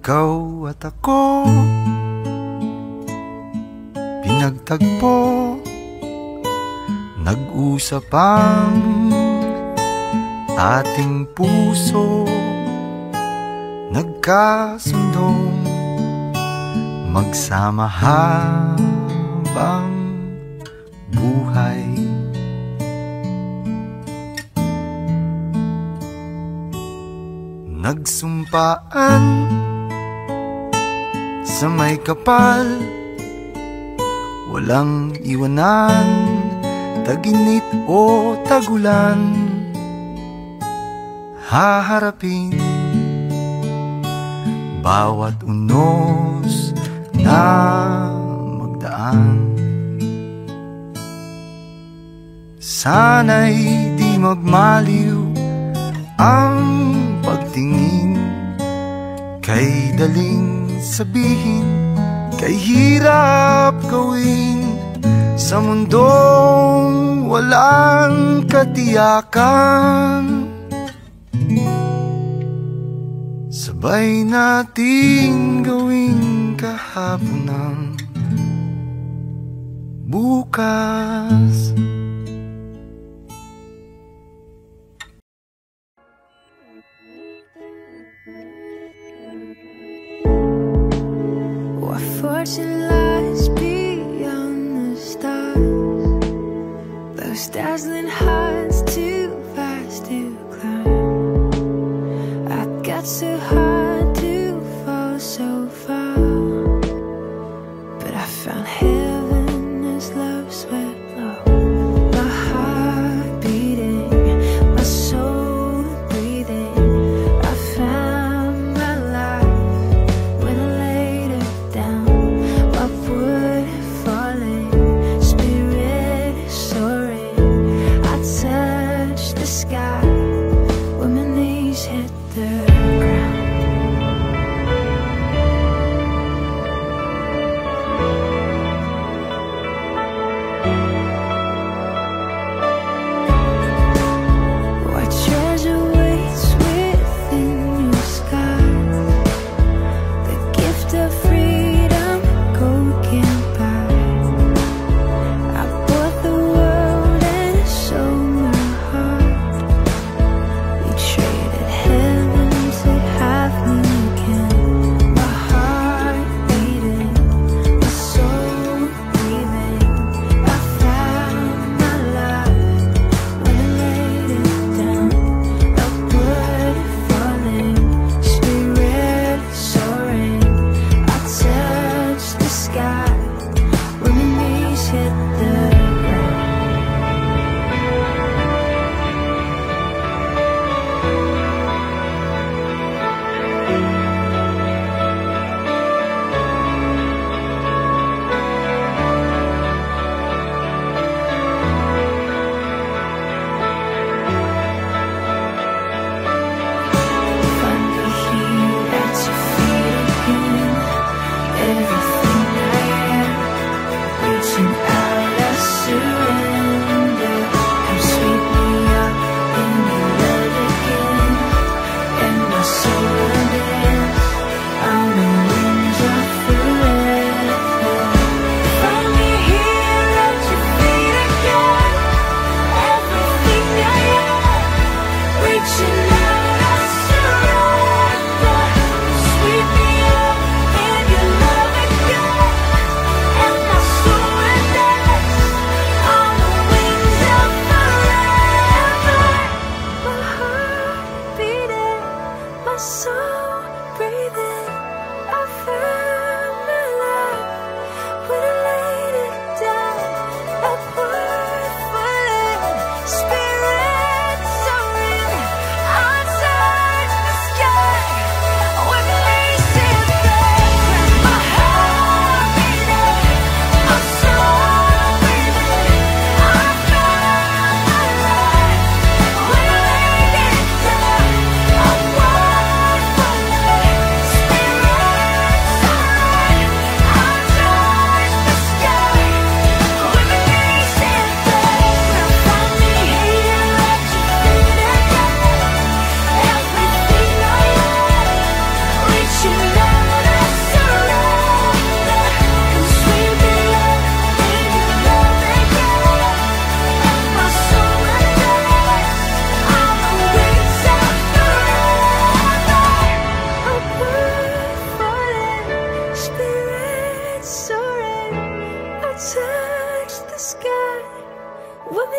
Ikaw at ako, pinagtagpo, nag-usap ang ating puso, nagkasundong magsama habang buhay. Nagsumpaan sa may kapal, walang iwanan, taginit o tagulan, haharapin bawat unos na magdaan. Sana'y di magmaliw ang pagtingin, kay daling sabihin, kay hirap gawin, sa mundong walang katiyakan. Sabay nating gawing kahapon ng bukas. What fortune lies beyond the stars, those dazzling heights too fast to climb. I got so high to fall so far, but I found heaven as love swept low. My heart beating, my soul breathing, I found my life when I laid it down. My wood falling, spirit soaring,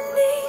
beneath